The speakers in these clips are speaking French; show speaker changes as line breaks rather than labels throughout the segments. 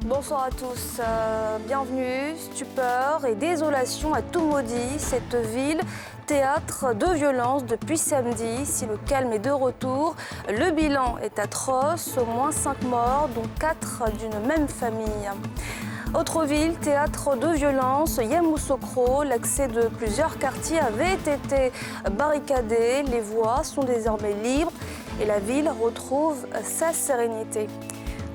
Bonsoir à tous, bienvenue. Stupeur et désolation à Toumoudi, cette ville, théâtre de violence depuis samedi. Si le calme est de retour, le bilan est atroce, au moins 5 morts, dont 4 d'une même famille. Autre ville, théâtre de violence, Yamoussoukro, l'accès de plusieurs quartiers avait été barricadé, les voies sont désormais libres et la ville retrouve sa sérénité.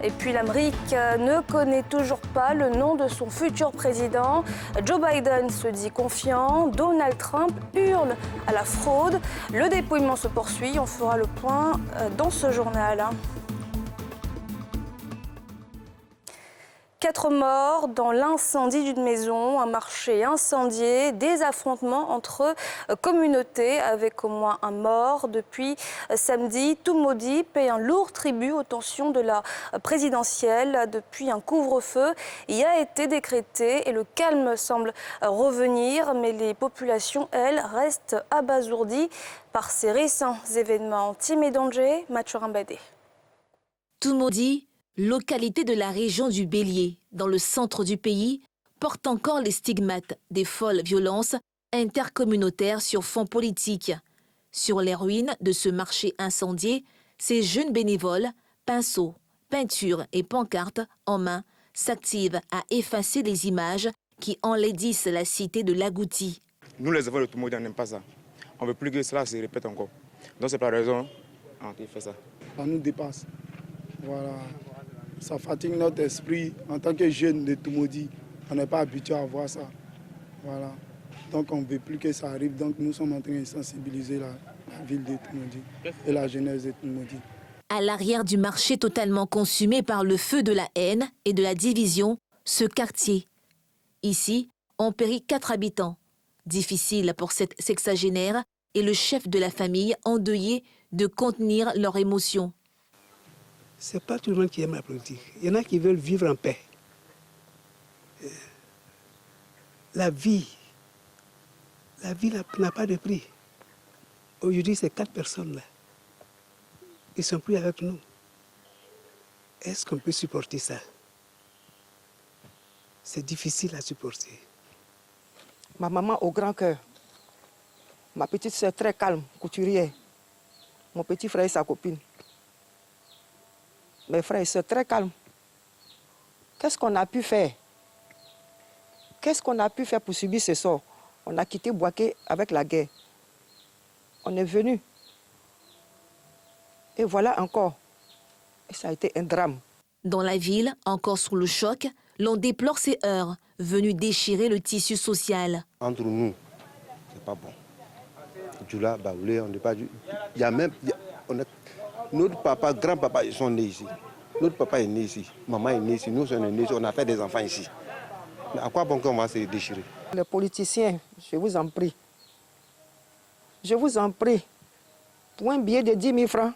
Et puis l'Amérique ne connaît toujours pas le nom de son futur président. Joe Biden se dit confiant, Donald Trump hurle à la fraude. Le dépouillement se poursuit, on fera le point dans ce journal. 4 morts dans l'incendie d'une maison, un marché incendié, des affrontements entre communautés avec au moins un mort. Depuis samedi, Toumoudi paie un lourd tribut aux tensions de la présidentielle. Depuis, un couvre-feu y a été décrété et le calme semble revenir, mais les populations, elles, restent abasourdies par ces récents événements. Tim et danger, Mathurin Badé.
Toumoudi, localité de la région du Bélier, dans le centre du pays, porte encore les stigmates des folles violences intercommunautaires sur fond politique. Sur les ruines de ce marché incendié, ces jeunes bénévoles, pinceaux, peintures et pancartes en main, s'activent à effacer les images qui enlaidissent la cité de l'Agouti.
Nous, les enfants de Toumoudi, on n'aime pas ça. On ne veut plus que cela se répète encore. Donc c'est pas la raison on fait ça.
Ça nous dépasse. Voilà. Ça fatigue notre esprit en tant que jeunes de Toumoudi. On n'est pas habitué à voir ça. Voilà. Donc on ne veut plus que ça arrive. Donc nous sommes en train de sensibiliser la ville de Toumoudi et la jeunesse de Toumoudi.
À l'arrière du marché totalement consumé par le feu de la haine et de la division, ce quartier. Ici, ont péri 4 habitants. Difficile pour cette sexagénaire et le chef de la famille endeuillé de contenir leurs émotions.
Ce n'est pas tout le monde qui aime la politique. Il y en a qui veulent vivre en paix. La vie n'a pas de prix. Aujourd'hui, ces 4 personnes-là, ils ne sont plus avec nous. Est-ce qu'on peut supporter ça? C'est difficile à supporter.
Ma maman au grand cœur, ma petite soeur très calme, couturière, mon petit frère et sa copine. Mes frères et sœurs très calmes. Qu'est-ce qu'on a pu faire? Qu'est-ce qu'on a pu faire pour subir ce sort? On a quitté Bouaké avec la guerre. On est venu. Et voilà encore. Et ça a été un drame.
Dans la ville, encore sous le choc, l'on déplore ces heurts venus déchirer le tissu social.
Entre nous, c'est pas bon. Djoula, Baoulé, on n'est pas... Il y a même... Notre papa, grand-papa, ils sont nés ici. Notre papa est né ici, maman est née ici, nous sommes nés ici, on a fait des enfants ici. Mais à quoi bon qu'on va se déchirer?
Les politiciens, je vous en prie. Je vous en prie. Pour un billet de 10 000 francs,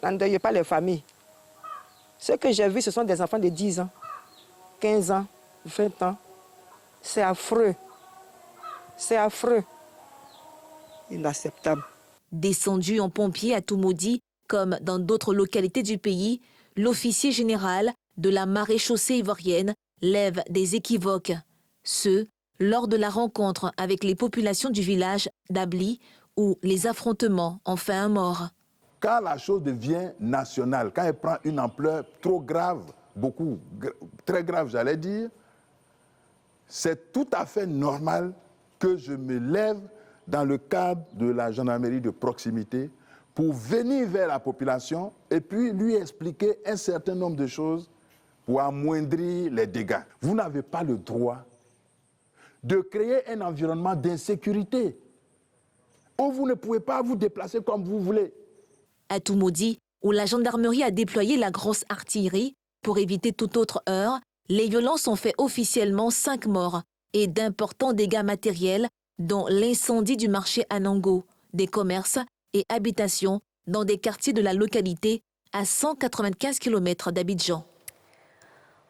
n'endeuillez pas les familles. Ce que j'ai vu, ce sont des enfants de 10 ans, 15 ans, 20 ans. C'est affreux. C'est affreux. Inacceptable.
Descendu en pompier à Toumoudi, comme dans d'autres localités du pays, l'officier général de la maréchaussée ivoirienne lève des équivoques. Ceux lors de la rencontre avec les populations du village d'Abli, où les affrontements ont fait un mort.
Quand la chose devient nationale, quand elle prend une ampleur trop grave, très grave j'allais dire, c'est tout à fait normal que je me lève dans le cadre de la gendarmerie de proximité pour venir vers la population et puis lui expliquer un certain nombre de choses pour amoindrir les dégâts. Vous n'avez pas le droit de créer un environnement d'insécurité où vous ne pouvez pas vous déplacer comme vous voulez.
À Toumoudi, où la gendarmerie a déployé la grosse artillerie pour éviter toute autre heurts, les violences ont fait officiellement 5 morts et d'importants dégâts matériels, dont l'incendie du marché Anango, des commerces et habitations dans des quartiers de la localité à 195 km d'Abidjan.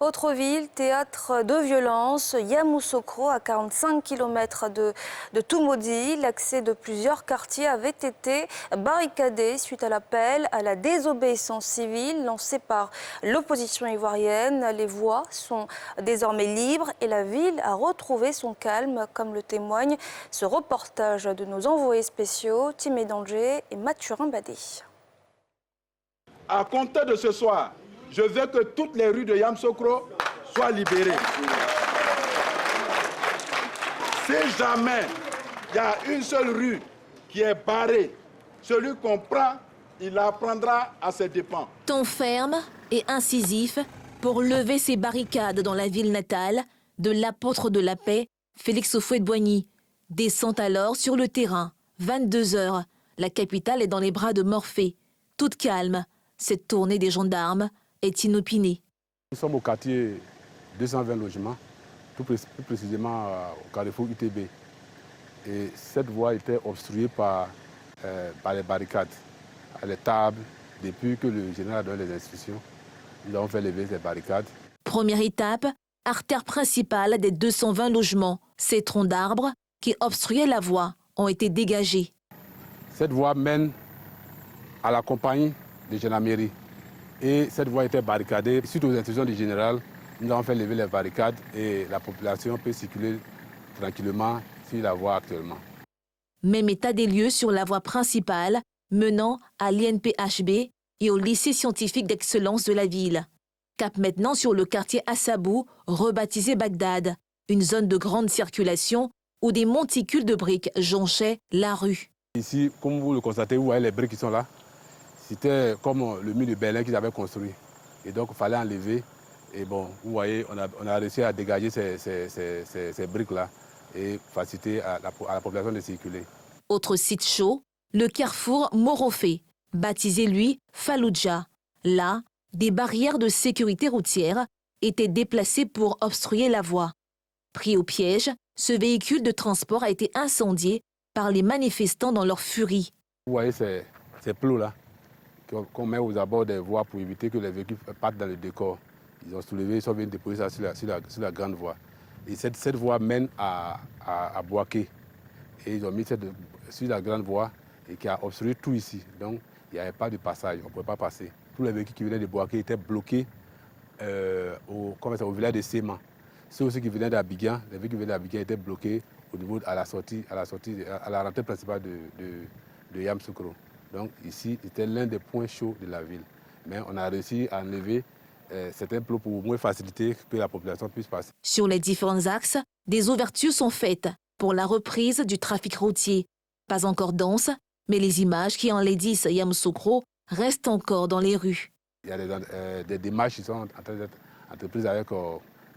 Autre ville, théâtre de violence, Yamoussoukro, à 45 km de Toumoudi. L'accès de plusieurs quartiers avait été barricadé suite à l'appel à la désobéissance civile lancé par l'opposition ivoirienne. Les voies sont désormais libres et la ville a retrouvé son calme, comme le témoigne ce reportage de nos envoyés spéciaux, Timé Danger et Mathurin Badé.
À compter de ce soir, je veux que toutes les rues de Yamoussoukro soient libérées. Si jamais il y a une seule rue qui est barrée, celui qu'on prend, il la prendra à ses dépens.
Ton ferme et incisif pour lever ces barricades dans la ville natale de l'apôtre de la paix, Félix Houphouët-Boigny, descend alors sur le terrain. 22 h, la capitale est dans les bras de Morphée. Toute calme, cette tournée des gendarmes est inopinée.
Nous sommes au quartier 220 logements, plus précisément au carrefour UTB. Et cette voie était obstruée par les barricades, les tables. Depuis que le général a donné les instructions, nous avons fait lever ces barricades.
Première étape, artère principale des 220 logements. Ces troncs d'arbres qui obstruaient la voie ont été dégagés.
Cette voie mène à la compagnie de gendarmerie. Et cette voie était barricadée. Suite aux instructions du général, nous avons fait lever les barricades et la population peut circuler tranquillement sur la voie actuellement.
Même état des lieux sur la voie principale menant à l'INPHB et au lycée scientifique d'excellence de la ville. Cap maintenant sur le quartier Assabou, rebaptisé Bagdad, une zone de grande circulation où des monticules de briques jonchaient la rue.
Ici, comme vous le constatez, vous voyez les briques qui sont là. C'était comme le mur de Berlin qu'ils avaient construit. Et donc, il fallait enlever. Et bon, vous voyez, on a réussi à dégager ces briques-là et faciliter à la population de circuler.
Autre site chaud, le carrefour Morofé, baptisé lui Fallujah. Là, des barrières de sécurité routière étaient déplacées pour obstruer la voie. Pris au piège, ce véhicule de transport a été incendié par les manifestants dans leur furie.
Vous voyez ces plots-là qu'on met aux abords des voies pour éviter que les véhicules partent dans le décor. Ils ont soulevé, ils sont venus déposer ça sur la grande voie. Et cette voie mène à Boaké. Et ils ont mis sur la grande voie et qui a obstrué tout ici. Donc il n'y avait pas de passage, on ne pouvait pas passer. Tous les véhicules qui venaient de Boaké étaient bloqués au village de Séman. Ceux aussi qui venaient d'Abidjan, les véhicules qui venaient d'Abidjan étaient bloqués au niveau à la rentrée principale de Yamoussoukro. Donc ici, c'était l'un des points chauds de la ville. Mais on a réussi à enlever certains plots pour moins faciliter que la population puisse passer.
Sur les différents axes, des ouvertures sont faites pour la reprise du trafic routier. Pas encore dense, mais les images qui enlaidissent Yamoussoukro restent encore dans les rues.
Il y a des démarches qui sont en train d'être entreprises avec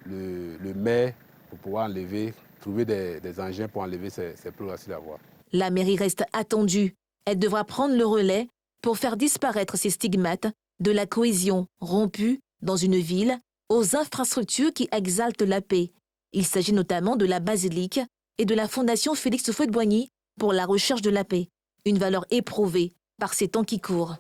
le maire pour pouvoir trouver des engins pour enlever ces plots sur la voie.
La mairie reste attendue. Elle devra prendre le relais pour faire disparaître ces stigmates de la cohésion rompue dans une ville aux infrastructures qui exaltent la paix. Il s'agit notamment de la basilique et de la fondation Félix Houphouët-Boigny pour la recherche de la paix, une valeur éprouvée par ces temps qui courent.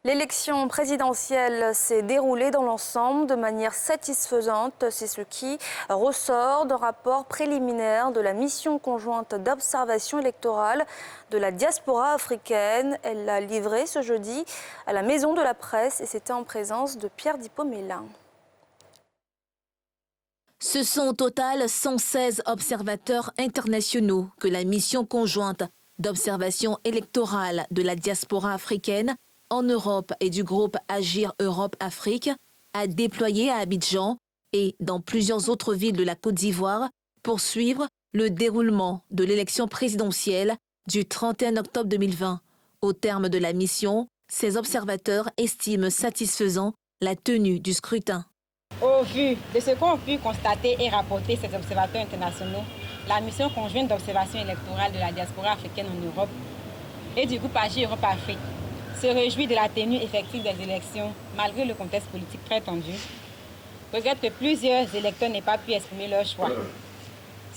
L'élection présidentielle s'est déroulée dans l'ensemble de manière satisfaisante. C'est ce qui ressort d'un rapport préliminaire de la mission conjointe d'observation électorale de la diaspora africaine. Elle l'a livré ce jeudi à la Maison de la Presse et c'était en présence de Pierre Dipomélin.
Ce sont au total 116 observateurs internationaux que la mission conjointe d'observation électorale de la diaspora africaine en Europe et du groupe Agir Europe-Afrique a déployé à Abidjan et dans plusieurs autres villes de la Côte d'Ivoire pour suivre le déroulement de l'élection présidentielle du 31 octobre 2020. Au terme de la mission, ces observateurs estiment satisfaisant la tenue du scrutin.
Au vu de ce qu'ont pu constater et rapporter ces observateurs internationaux, la mission conjointe d'observation électorale de la diaspora africaine en Europe et du groupe Agir Europe-Afrique se réjouit de la tenue effective des élections malgré le contexte politique très tendu, regrette que plusieurs électeurs n'aient pas pu exprimer leur choix,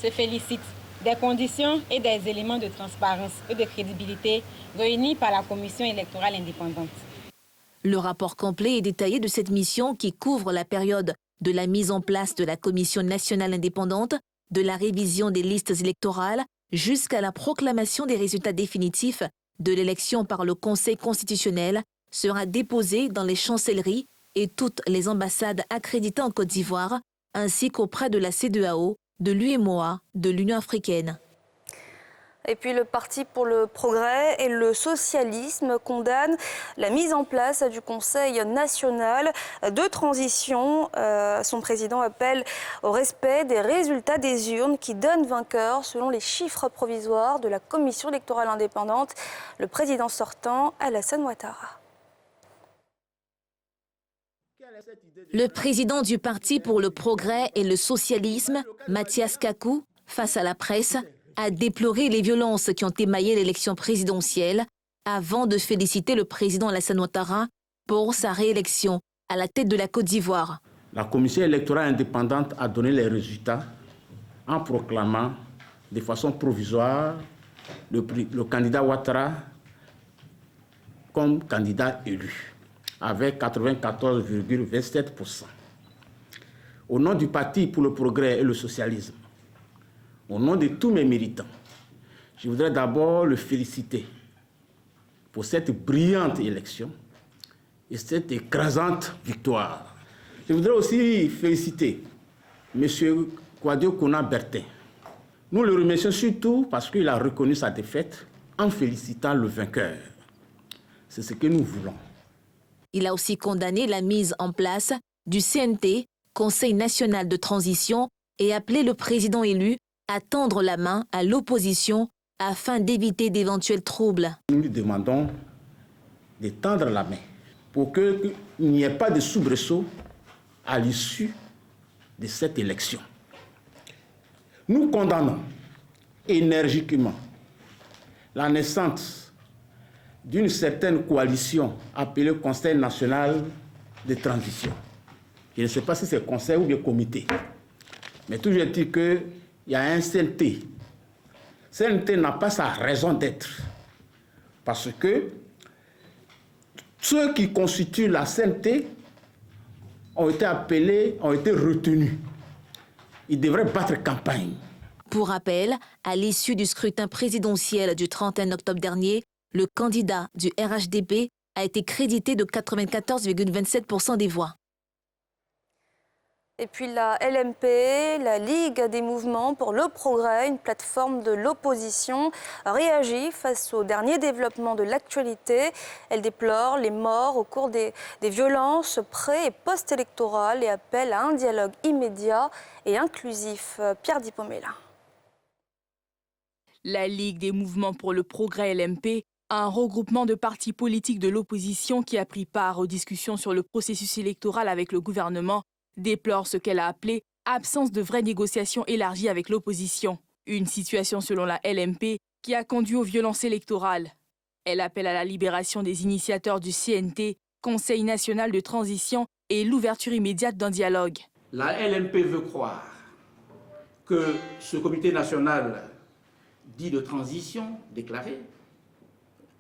se félicite des conditions et des éléments de transparence et de crédibilité réunis par la Commission électorale indépendante.
Le rapport complet et détaillé de cette mission qui couvre la période de la mise en place de la Commission nationale indépendante, de la révision des listes électorales jusqu'à la proclamation des résultats définitifs de l'élection par le Conseil constitutionnel sera déposé dans les chancelleries et toutes les ambassades accréditées en Côte d'Ivoire, ainsi qu'auprès de la CEDEAO, de l'UEMOA, de l'Union africaine.
Et puis le Parti pour le progrès et le socialisme condamne la mise en place du Conseil national de transition. Son président appelle au respect des résultats des urnes qui donnent vainqueur selon les chiffres provisoires de la Commission électorale indépendante. Le président sortant, Alassane Ouattara.
Le président du Parti pour le progrès et le socialisme, Mathias Kakou, face à la presse, a déploré les violences qui ont émaillé l'élection présidentielle avant de féliciter le président Alassane Ouattara pour sa réélection à la tête de la Côte d'Ivoire.
La Commission électorale indépendante a donné les résultats en proclamant de façon provisoire le candidat Ouattara comme candidat élu, avec 94,27%. Au nom du Parti pour le progrès et le socialisme, au nom de tous mes militants, je voudrais d'abord le féliciter pour cette brillante élection et cette écrasante victoire. Je voudrais aussi féliciter M. Kouadio Kouna Bertin. Nous le remercions surtout parce qu'il a reconnu sa défaite en félicitant le vainqueur. C'est ce que nous voulons.
Il a aussi condamné la mise en place du CNT, Conseil national de transition, et appelé le président élu à tendre la main à l'opposition afin d'éviter d'éventuels troubles.
Nous lui demandons de tendre la main pour qu'il n'y ait pas de soubresaut à l'issue de cette élection. Nous condamnons énergiquement la naissance d'une certaine coalition appelée Conseil national de transition. Je ne sais pas si c'est conseil ou bien comité, mais toujours est-il qu'il y a un CNT. CNT n'a pas sa raison d'être, parce que ceux qui constituent la CNT ont été appelés, ont été retenus. Ils devraient battre campagne.
Pour rappel, à l'issue du scrutin présidentiel du 31 octobre dernier, le candidat du RHDP a été crédité de 94,27% des voix.
Et puis la LMP, la Ligue des mouvements pour le progrès, une plateforme de l'opposition, réagit face aux derniers développements de l'actualité. Elle déplore les morts au cours des violences pré- et post-électorales et appelle à un dialogue immédiat et inclusif. Pierre Dipomela.
La Ligue des mouvements pour le progrès LMP, un regroupement de partis politiques de l'opposition qui a pris part aux discussions sur le processus électoral avec le gouvernement, déplore ce qu'elle a appelé « absence de vraies négociations élargies avec l'opposition ». Une situation selon la LMP qui a conduit aux violences électorales. Elle appelle à la libération des initiateurs du CNT, Conseil national de transition, et l'ouverture immédiate d'un dialogue.
La LMP veut croire que ce comité national dit de transition, déclaré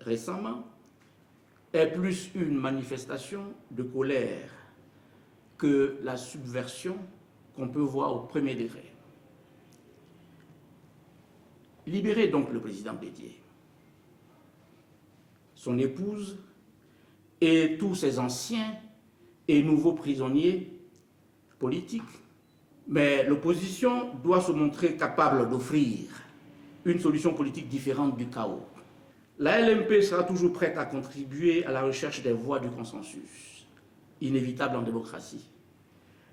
récemment, est plus une manifestation de colère que la subversion qu'on peut voir au premier degré. Libérez donc le président Bédié, son épouse et tous ses anciens et nouveaux prisonniers politiques. Mais l'opposition doit se montrer capable d'offrir une solution politique différente du chaos. La LMP sera toujours prête à contribuer à la recherche des voies du consensus, inévitable en démocratie.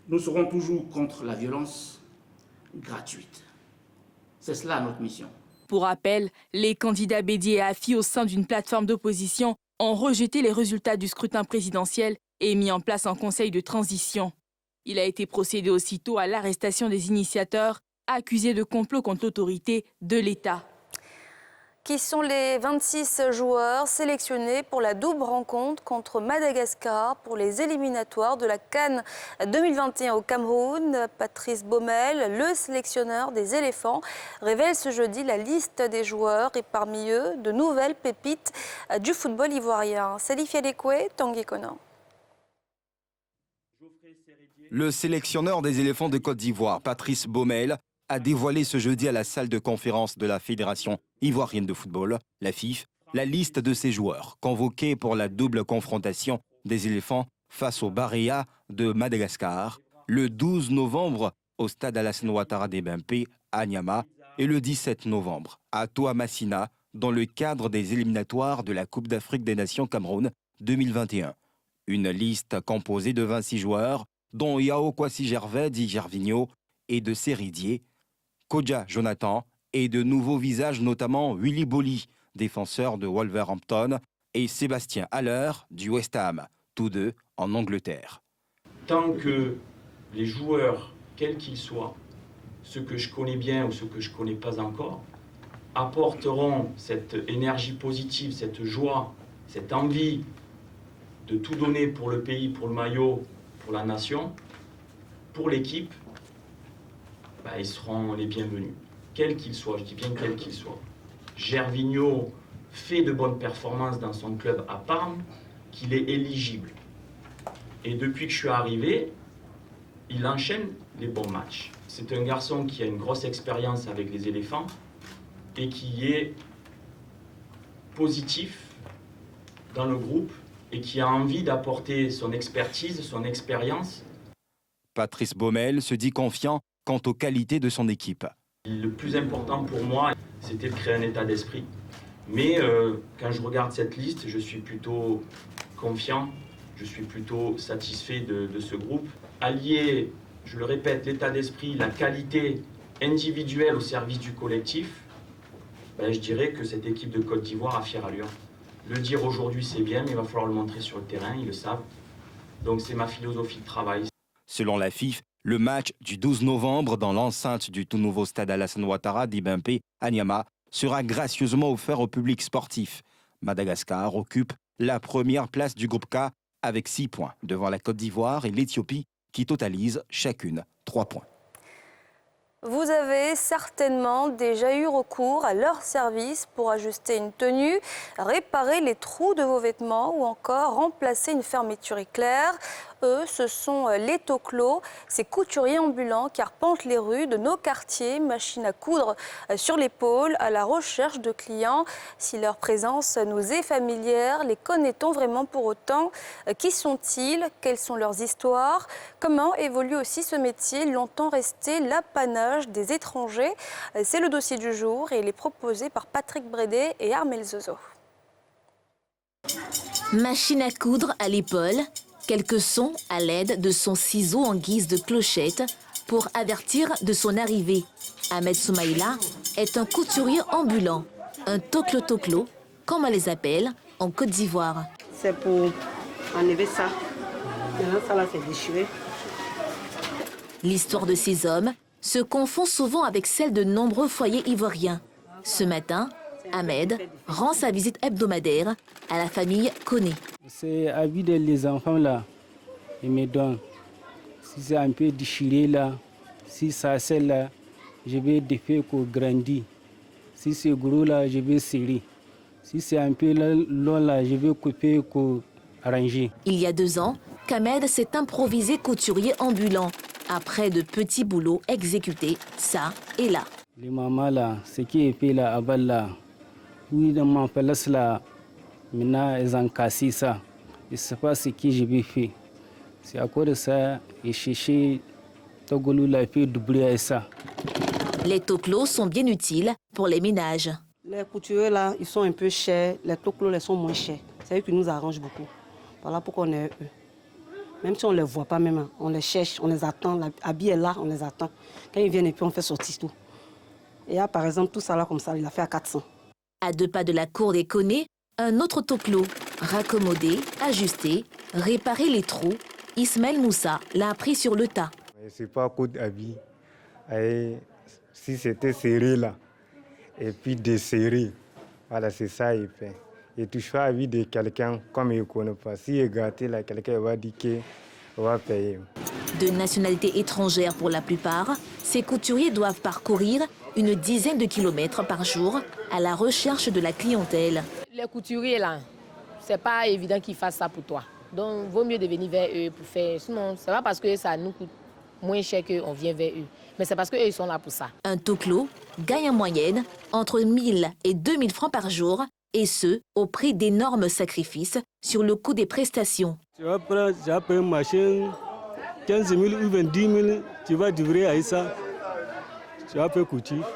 Nous serons toujours contre la violence gratuite. C'est cela notre mission.
Pour rappel, les candidats Bédié et Afi au sein d'une plateforme d'opposition ont rejeté les résultats du scrutin présidentiel et mis en place un conseil de transition. Il a été procédé aussitôt à l'arrestation des initiateurs accusés de complot contre l'autorité de l'État.
qui sont les 26 joueurs sélectionnés pour la double rencontre contre Madagascar pour les éliminatoires de la CAN 2021 au Cameroun. Patrice Baumel, le sélectionneur des éléphants, révèle ce jeudi la liste des joueurs et parmi eux, de nouvelles pépites du football ivoirien. Salif Yadekwe, Tanguy Conan.
Le sélectionneur des éléphants de Côte d'Ivoire, Patrice Baumel, a dévoilé ce jeudi à la salle de conférence de la Fédération ivoirienne de football, la FIF, la liste de ses joueurs convoqués pour la double confrontation des éléphants face au Barea de Madagascar le 12 novembre au stade Alassane Ouattara d'Ebimpe à Niamey et le 17 novembre à Toamasina dans le cadre des éliminatoires de la Coupe d'Afrique des Nations Cameroun 2021. Une liste composée de 26 joueurs dont Yao Kwasi Gervais dit Gervinho et de Seridier, Kodja Jonathan et de nouveaux visages, notamment Willy Bolly, défenseur de Wolverhampton, et Sébastien Haller du West Ham, tous deux en Angleterre.
Tant que les joueurs, quels qu'ils soient, ceux que je connais bien ou ceux que je ne connais pas encore, apporteront cette énergie positive, cette joie, cette envie de tout donner pour le pays, pour le maillot, pour la nation, pour l'équipe, ils seront les bienvenus, quels qu'ils soient, je dis bien quels qu'ils soient. Gervinho fait de bonnes performances dans son club à Parme, qu'il est éligible. Et depuis que je suis arrivé, il enchaîne les bons matchs. C'est un garçon qui a une grosse expérience avec les éléphants et qui est positif dans le groupe et qui a envie d'apporter son expertise, son expérience.
Patrice Baumel se dit confiant quant aux qualités de son équipe.
Le plus important pour moi, c'était de créer un état d'esprit. Mais quand je regarde cette liste, je suis plutôt confiant, je suis plutôt satisfait de ce groupe. Allier, je le répète, l'état d'esprit, la qualité individuelle au service du collectif, je dirais que cette équipe de Côte d'Ivoire a fière allure. Le dire aujourd'hui, c'est bien, mais il va falloir le montrer sur le terrain, ils le savent. Donc c'est ma philosophie de travail.
Selon la FIF, le match du 12 novembre dans l'enceinte du tout nouveau stade Alassane Ouattara d'Ibimpe à Niamey sera gracieusement offert au public sportif. Madagascar occupe la première place du groupe K avec 6 points, devant la Côte d'Ivoire et l'Éthiopie qui totalisent chacune 3 points.
Vous avez certainement déjà eu recours à leur service pour ajuster une tenue, réparer les trous de vos vêtements ou encore remplacer une fermeture éclair. Eux, ce sont les toclos, ces couturiers ambulants qui arpentent les rues de nos quartiers, machines à coudre sur l'épaule, à la recherche de clients. Si leur présence nous est familière, les connaît-on vraiment pour autant? Qui sont-ils? Quelles sont leurs histoires? Comment évolue aussi ce métier, longtemps resté l'apanage des étrangers? C'est le dossier du jour et il est proposé par Patrick Brédé et Armel Zozo.
Machine à coudre à l'épaule, quelques sons à l'aide de son ciseau en guise de clochette pour avertir de son arrivée. Ahmed Soumaïla est un couturier ambulant, un toclo-toclo, comme on les appelle en Côte d'Ivoire.
C'est pour enlever ça. Maintenant, ça là, c'est déchiré.
L'histoire de ces hommes se confond souvent avec celle de nombreux foyers ivoiriens. Ce matin, Ahmed rend sa visite hebdomadaire à la famille Koné.
C'est habit les enfants là, ils me donnent. Si c'est un peu déchiré là, si ça c'est là, je vais défaire pour grandir. Si c'est gros là, je vais serrer. Si c'est un peu long là, je vais couper pour arranger.
Il y a 2 ans, qu'Ahmed s'est improvisé couturier ambulant après de petits boulots exécutés ça et là.
Les mamans là, ce qui est fait là, avant là, oui, dans ma place là, maintenant ils ont cassé ça. Je ne sais pas ce que je vais faire. C'est à cause de ça, et chercher Togolou l'a fait doubler ça.
Les toclos sont bien utiles pour les ménages.
Les couturiers là, ils sont un peu chers, les toclos les sont moins chers. C'est eux qui nous arrangent beaucoup. Voilà pourquoi on est eux. Même si on ne les voit pas même, on les cherche, on les attend. L'habit est là, on les attend. Quand ils viennent et puis on fait sortir tout. Et là, par exemple, tout ça là comme ça, il a fait à 400.
À 2 pas de la cour des Koné, un autre toclo, raccommoder, ajuster, réparer les trous. Ismaël Moussa l'a appris sur le tas.
C'est pas coup d'habit. Si c'était serré là, et puis desserré, Voilà, c'est ça il fait. Il ne touche pas à la vie de quelqu'un comme il ne connaît pas. S'il est gâté, là, quelqu'un va dire qu'il va payer.
De nationalité étrangère pour la plupart, ces couturiers doivent parcourir une dizaine de kilomètres par jour à la recherche de la clientèle.
Les couturiers, là, c'est pas évident qu'ils fassent ça pour toi. Donc, il vaut mieux devenir vers eux pour faire. Sinon, c'est pas parce que ça nous coûte moins cher qu'on vient vers eux. Mais c'est parce qu'eux, ils sont là pour ça.
Un toclo gagne en moyenne entre 1000 et 2000 francs par jour, et ce, au prix d'énormes sacrifices sur le coût des prestations.
Tu vas prendre une machine, 15 000 ou 20 000, tu vas livrer à ça. Tu vas payer couture.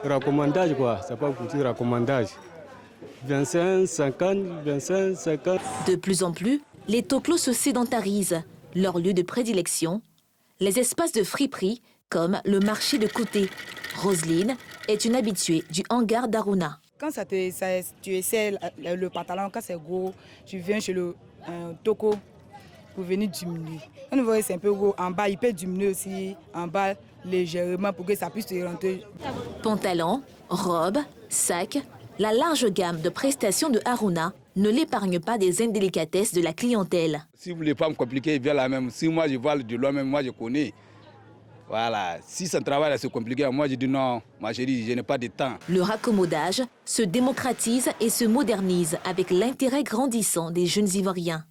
Recommandage, quoi. Ça pas couture, recommandage. 25, 50, 25, 50.
De plus en plus, les toclos se sédentarisent. Leur lieu de prédilection, les espaces de friperie, comme le marché de côté. Roselyne est une habituée du hangar d'Aruna.
Quand tu essaies le pantalon, quand c'est gros, tu viens chez le toko pour venir diminuer. Quand vous voyez c'est un peu gros, en bas, il peut diminuer aussi en bas légèrement pour que ça puisse te rentrer.
Pantalon, robe, sac, la large gamme de prestations de Aruna ne l'épargne pas des indélicatesses de la clientèle.
Si vous voulez pas me compliquer, viens là même. Si moi je vois de loin même, moi je connais. Voilà, si ce travail c'est compliqué, moi je dis non, ma chérie, je n'ai pas de temps.
Le raccommodage se démocratise et se modernise avec l'intérêt grandissant des jeunes Ivoiriens.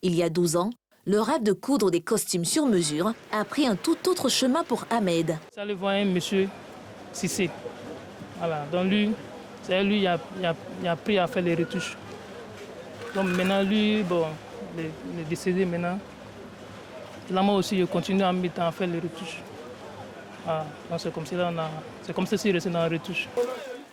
Il y a 12 ans, le rêve de coudre des costumes sur mesure a pris un tout autre chemin pour Ahmed.
Ça le voit un monsieur Cissé. Voilà, donc lui, c'est lui qui a appris à faire les retouches. Donc maintenant, lui, bon, il est décédé maintenant. Là, moi aussi, je continue à faire les retouches. Ah, c'est comme ça qu'il reste dans la retouche.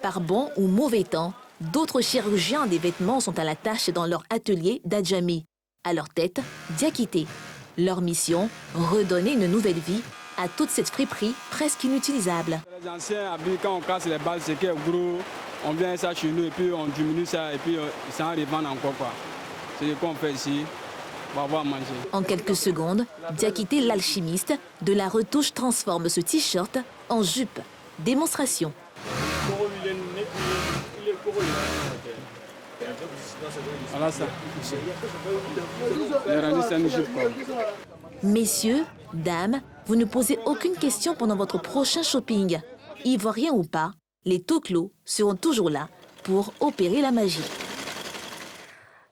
Par bon ou mauvais temps, d'autres chirurgiens des vêtements sont à la tâche dans leur atelier d'Adjami. À leur tête, Diakité. Leur mission, redonner une nouvelle vie à toute cette friperie presque inutilisable.
Les anciens habits, quand on casse les balles, c'est que gros, on vient ça chez nous et puis on diminue ça et puis ça en revend encore. C'est ce qu'on fait ici. On va avoir à manger.
En quelques secondes, Diakité l'alchimiste de la retouche transforme ce t-shirt en jupe. Démonstration.
Voilà ça.
Messieurs, dames, vous ne posez aucune question pendant votre prochain shopping. Ivoiriens ou pas, les toclos seront toujours là pour opérer la magie.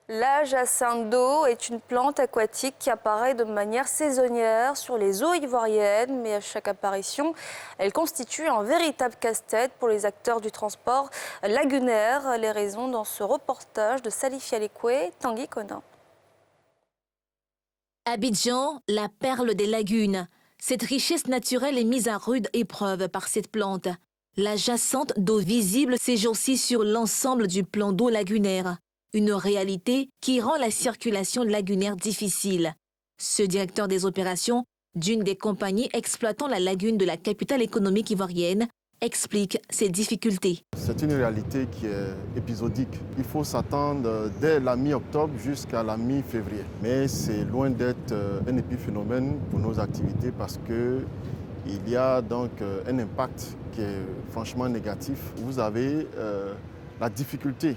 La jacinthe d'eau est une plante aquatique qui apparaît de manière saisonnière sur les eaux ivoiriennes, mais à chaque apparition, elle constitue un véritable casse-tête pour les acteurs du transport lagunaire. Les raisons dans ce reportage de Salif Yalikwe, Tanguy Konan.
Abidjan, la perle des lagunes. Cette richesse naturelle est mise à rude épreuve par cette plante. La jacinthe d'eau visible ces jours-ci sur l'ensemble du plan d'eau lagunaire. Une réalité qui rend la circulation lagunaire difficile. Ce directeur des opérations d'une des compagnies exploitant la lagune de la capitale économique ivoirienne explique ces difficultés.
C'est une réalité qui est épisodique. Il faut s'attendre dès la mi-octobre jusqu'à la mi-février. Mais c'est loin d'être un épiphénomène pour nos activités parce qu'il y a donc un impact qui est franchement négatif. Vous avez la difficulté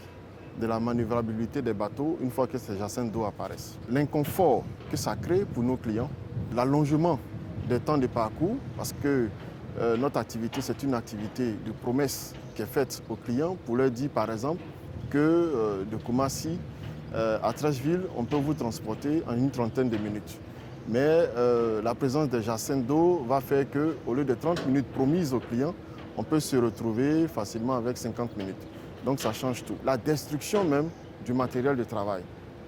de la manœuvrabilité des bateaux une fois que ces jacinthes d'eau apparaissent. L'inconfort que ça crée pour nos clients, l'allongement des temps de parcours, parce que notre activité, c'est une activité de promesse qui est faite aux clients pour leur dire, par exemple, que de Koumassi à Treichville, on peut vous transporter en une trentaine de minutes. Mais la présence des jacinthes d'eau va faire qu'au lieu de 30 minutes promises aux clients, on peut se retrouver facilement avec 50 minutes. Donc ça change tout. La destruction même du matériel de travail,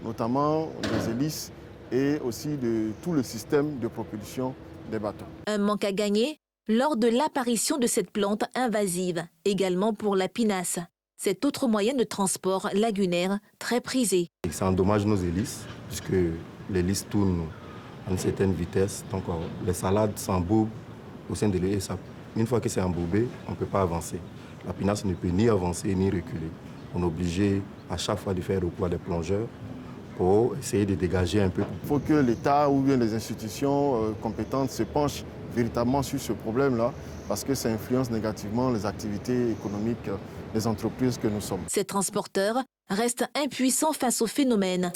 notamment des hélices et aussi de tout le système de propulsion des bateaux.
Un manque à gagner lors de l'apparition de cette plante invasive, également pour la pinasse. Cet autre moyen de transport lagunaire très prisé.
Ça endommage nos hélices, puisque l'hélice tourne à une certaine vitesse. Donc les salades s'embourbent au sein de l'hélice. Une fois que c'est embourbé, on ne peut pas avancer. La pinasse ne peut ni avancer ni reculer. On est obligé à chaque fois de faire recours à des plongeurs pour essayer de dégager un peu.
Il faut que l'État ou bien les institutions compétentes se penchent véritablement sur ce problème-là parce que ça influence négativement les activités économiques les entreprises que nous sommes.
Ces transporteurs restent impuissants face au phénomène.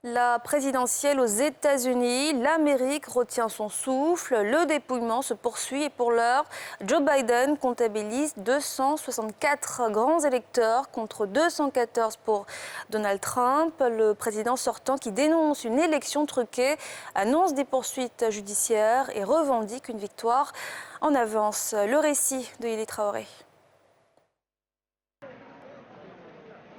La présidentielle aux États-Unis, l'Amérique retient son souffle, le dépouillement se poursuit et pour l'heure, Joe Biden comptabilise 264 grands électeurs contre 214 pour Donald Trump. Le président sortant qui dénonce une élection truquée annonce des poursuites judiciaires et revendique une victoire en avance. Le récit de Yili Traoré.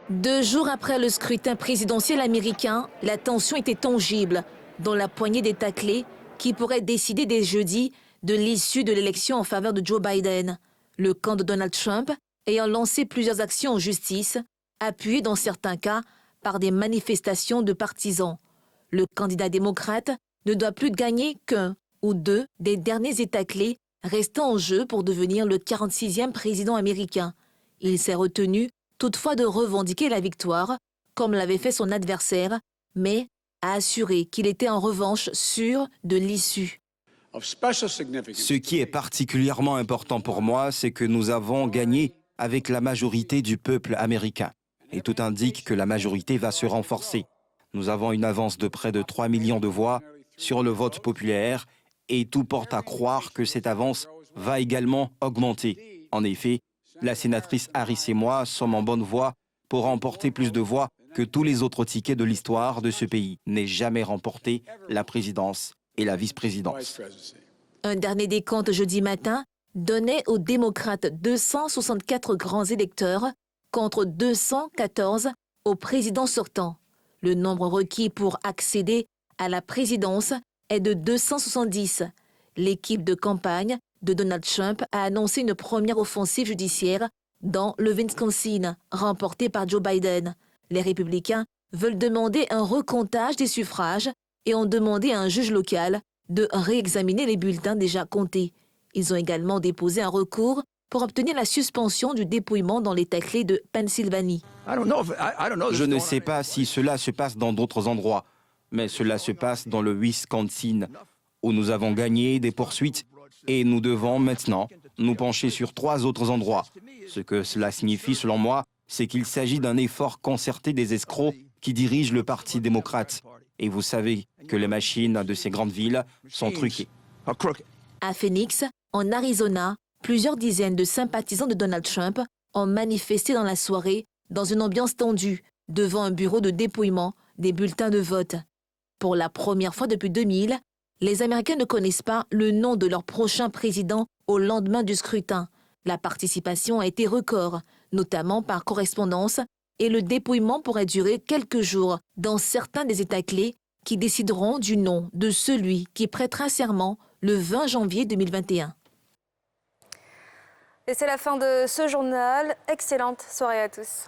2 jours après le scrutin présidentiel américain, la tension était tangible dans la poignée d'États clés qui pourraient décider dès jeudi de l'issue de l'élection en faveur de Joe Biden. Le camp de Donald Trump ayant lancé plusieurs actions en justice, appuyées dans certains cas par des manifestations de partisans. Le candidat démocrate ne doit plus gagner qu'un ou 2 des derniers États clés restant en jeu pour devenir le 46e président américain. Il s'est retenu toutefois de revendiquer la victoire, comme l'avait fait son adversaire, mais a assuré qu'il était en revanche sûr de l'issue.
Ce qui est particulièrement important pour moi, c'est que nous avons gagné avec la majorité du peuple américain. Et tout indique que la majorité va se renforcer. Nous avons une avance de près de 3 millions de voix sur le vote populaire et tout porte à croire que cette avance va également augmenter. En effet, la sénatrice Harris et moi sommes en bonne voie pour remporter plus de voix que tous les autres tickets de l'histoire de ce pays n'aient jamais remporté la présidence et la vice-présidence.
Un dernier décompte jeudi matin donnait aux démocrates 264 grands électeurs contre 214 au président sortant. Le nombre requis pour accéder à la présidence est de 270. L'équipe de campagne de Donald Trump a annoncé une première offensive judiciaire dans le Wisconsin, remportée par Joe Biden. Les républicains veulent demander un recomptage des suffrages et ont demandé à un juge local de réexaminer les bulletins déjà comptés. Ils ont également déposé un recours pour obtenir la suspension du dépouillement dans l'État clé de Pennsylvanie.
Je ne sais pas si cela se passe dans d'autres endroits, mais cela se passe dans le Wisconsin, où nous avons gagné des poursuites et nous devons maintenant nous pencher sur 3 autres endroits. Ce que cela signifie, selon moi, c'est qu'il s'agit d'un effort concerté des escrocs qui dirigent le Parti démocrate. Et vous savez que les machines de ces grandes villes sont truquées.
À Phoenix, en Arizona, plusieurs dizaines de sympathisants de Donald Trump ont manifesté dans la soirée dans une ambiance tendue devant un bureau de dépouillement des bulletins de vote. Pour la première fois depuis 2000, les Américains ne connaissent pas le nom de leur prochain président au lendemain du scrutin. La participation a été record, notamment par correspondance, et le dépouillement pourrait durer quelques jours dans certains des États clés qui décideront du nom de celui qui prêtera serment le 20 janvier 2021.
Et c'est la fin de ce journal. Excellente soirée à tous.